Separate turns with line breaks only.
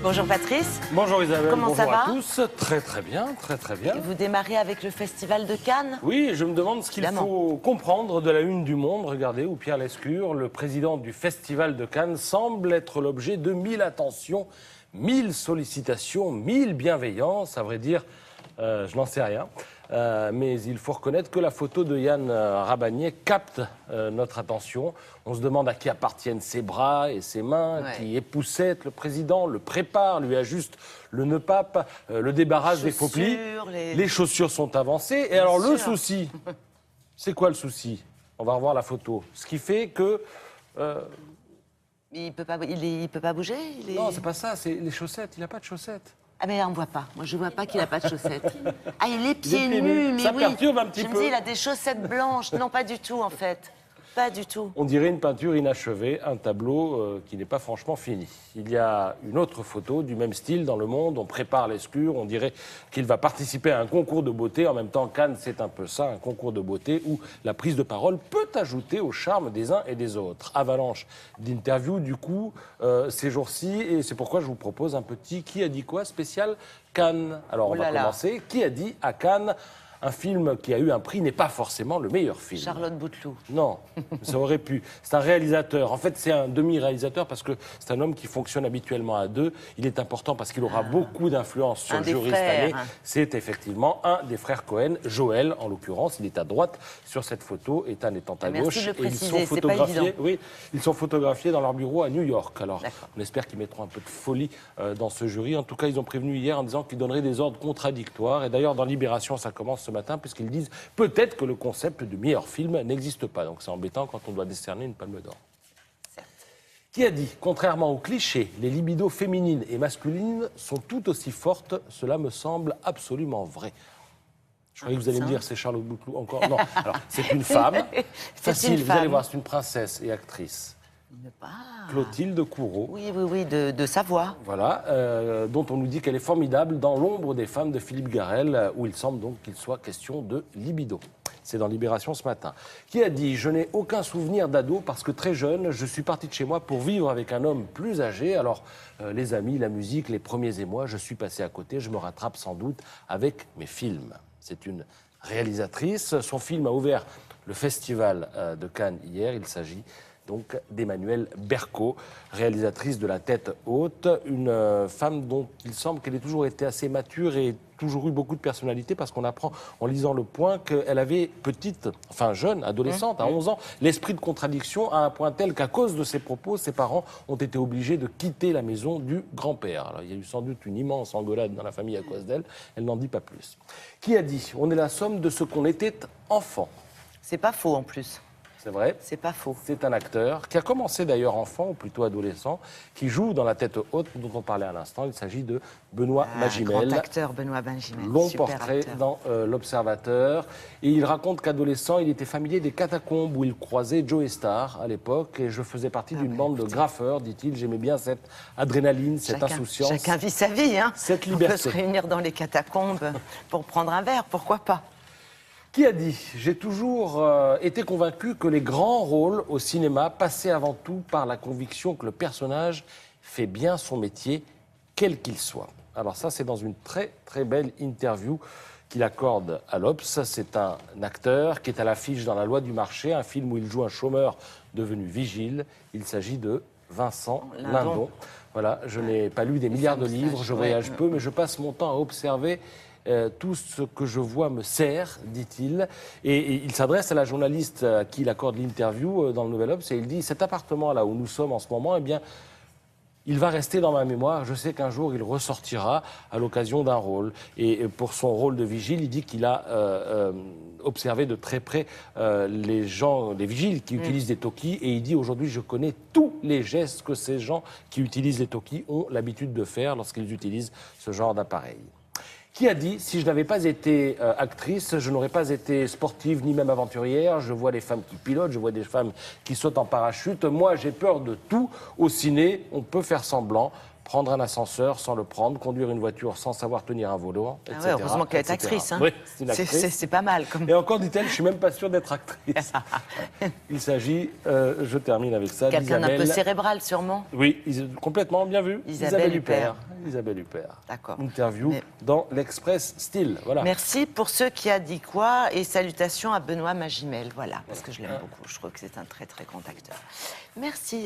Bonjour Patrice.
Bonjour Isabelle,
Comment ça
bonjour
va
à tous. Très bien, très bien.
Et vous démarrez avec le Festival de Cannes.
Oui, je me demande ce qu'il
Évidemment.
faut comprendre de la une du Monde. Regardez, où Pierre Lescure, le président du Festival de Cannes, semble être l'objet de 1000 attentions, 1000 sollicitations, 1000 bienveillances. À vrai dire, je n'en sais rien. Mais il faut reconnaître que la photo de Yann Rabagné capte notre attention. On se demande à qui appartiennent ses bras et ses mains, qui époussette le président, le prépare, lui ajuste le nœud pape, le débarrasse des faux plis. Les chaussures sont avancées. Et alors le souci, c'est quoi le souci? On va revoir la photo. Ce qui fait que...
Il peut pas bouger
Non, c'est pas ça, c'est les chaussettes. Il n'a pas de chaussettes.
Ah mais là, on ne voit pas. Moi, je ne vois pas qu'il n'a pas de chaussettes. Ah, il est pieds nus, mais
ça
oui.
perturbe un petit
Je
peu.
me dis, il a des chaussettes blanches. Non, pas du tout, en fait. Pas du tout.
On dirait une peinture inachevée, un tableau qui n'est pas franchement fini. Il y a une autre photo du même style dans Le Monde. On prépare Lescure. On dirait qu'il va participer à un concours de beauté. En même temps, Cannes, c'est un peu ça, un concours de beauté où la prise de parole peut ajouter au charme des uns et des autres. Avalanche d'interviews, du coup, ces jours-ci. Et c'est pourquoi je vous propose un petit Qui a dit quoi spécial Cannes. Alors, on va commencer. Qui a dit à Cannes un film qui a eu un prix n'est pas forcément le meilleur film.
Charlotte Bouteloup.
Non, ça aurait pu. C'est un réalisateur. En fait, c'est un demi-réalisateur parce que c'est un homme qui fonctionne habituellement à deux. Il est important parce qu'il aura beaucoup d'influence sur le jury cette année. C'est effectivement un des frères Cohen, Joël en l'occurrence. Il est à droite sur cette photo, Ethan étant à gauche.
Merci de le préciser,
et ils sont photographiés. Oui, ils sont photographiés dans leur bureau à New York. Alors, on espère qu'ils mettront un peu de folie dans ce jury. En tout cas, ils ont prévenu hier en disant qu'ils donneraient des ordres contradictoires. Et d'ailleurs, dans Libération, ça commence ce matin, puisqu'ils disent peut-être que le concept du meilleur film n'existe pas. Donc c'est embêtant quand on doit décerner une palme d'or. Qui a dit, contrairement aux clichés, les libidos féminines et masculines sont tout aussi fortes, cela me semble absolument vrai. Je croyais que vous allez me dire c'est Charlotte Bouteloup encore. Non, alors c'est une femme. Facile, vous allez voir, c'est une princesse et actrice. Clotilde Courreau.
Oui, de Savoie.
Voilà, dont on nous dit qu'elle est formidable dans L'ombre des femmes de Philippe Garrel, où il semble donc qu'il soit question de libido. C'est dans Libération ce matin. Qui a dit « Je n'ai aucun souvenir d'ado parce que très jeune, je suis parti de chez moi pour vivre avec un homme plus âgé. Alors, les amis, la musique, les premiers émois, je suis passé à côté. Je me rattrape sans doute avec mes films. » C'est une réalisatrice. Son film a ouvert le festival de Cannes hier. Il s'agit donc d'Emmanuelle Berco, réalisatrice de La tête haute, une femme dont il semble qu'elle ait toujours été assez mature et toujours eu beaucoup de personnalité, parce qu'on apprend en lisant Le Point qu'elle avait jeune, adolescente, à 11 ans, l'esprit de contradiction à un point tel qu'à cause de ses propos, ses parents ont été obligés de quitter la maison du grand-père. Alors, il y a eu sans doute une immense engueulade dans la famille à cause d'elle, elle n'en dit pas plus. Qui a dit « On est la somme de ce qu'on était enfant ».
C'est pas faux en plus.
C'est vrai.
C'est pas faux.
C'est un acteur qui a commencé d'ailleurs enfant, ou plutôt adolescent, qui joue dans La tête haute, dont on parlait à l'instant. Il s'agit de Benoît Magimel.
Grand acteur, Benoît Magimel.
Long portrait dans L'Observateur. Et il raconte qu'adolescent, il était familier des catacombes où il croisait Joe Star à l'époque. Et je faisais partie d'une bande de graffeurs, dit-il. J'aimais bien cette adrénaline, cette insouciance.
Chacun vit sa vie, hein.
Cette liberté.
On peut se réunir dans les catacombes pour prendre un verre, pourquoi pas.
Qui a dit « J'ai toujours été convaincu que les grands rôles au cinéma passaient avant tout par la conviction que le personnage fait bien son métier, quel qu'il soit. » Alors ça, c'est dans une très très belle interview qu'il accorde à l'Obs. C'est un acteur qui est à l'affiche dans La loi du marché, un film où il joue un chômeur devenu vigile. Il s'agit de Vincent Lindon. Voilà, je n'ai pas lu des milliards de livres, je voyage peu, mais je passe mon temps à observer tout ce que je vois me sert, dit-il. Et il s'adresse à la journaliste à qui il accorde l'interview dans le Nouvel Obs et il dit « Cet appartement-là où nous sommes en ce moment, eh bien, il va rester dans ma mémoire. Je sais qu'un jour, il ressortira à l'occasion d'un rôle. » Et pour son rôle de vigile, il dit qu'il a observé de très près les vigiles qui utilisent des talkies. Et il dit « Aujourd'hui, je connais tous les gestes que ces gens qui utilisent les talkies ont l'habitude de faire lorsqu'ils utilisent ce genre d'appareil. » Qui a dit « Si je n'avais pas été actrice, je n'aurais pas été sportive ni même aventurière. Je vois des femmes qui pilotent, je vois des femmes qui sautent en parachute. Moi, j'ai peur de tout. Au ciné, on peut faire semblant. Prendre un ascenseur sans le prendre, conduire une voiture sans savoir tenir un volant, etc.
Ah ouais, heureusement qu'elle est actrice. Hein.
Oui, c'est une actrice.
C'est pas mal. Comme...
Et encore, dit-elle, je ne suis même pas sûr d'être actrice. Il s'agit, je termine avec ça,
quelqu'un d'un peu cérébral, sûrement.
Oui, complètement, bien vu.
Isabelle Huppert.
Isabelle Huppert.
D'accord.
Interview
Mais-
dans l'Express Style. Voilà.
Merci pour ceux qui a dit quoi et salutations à Benoît Magimel. Voilà, parce que je l'aime beaucoup. Je trouve que c'est un très très grand acteur. Merci.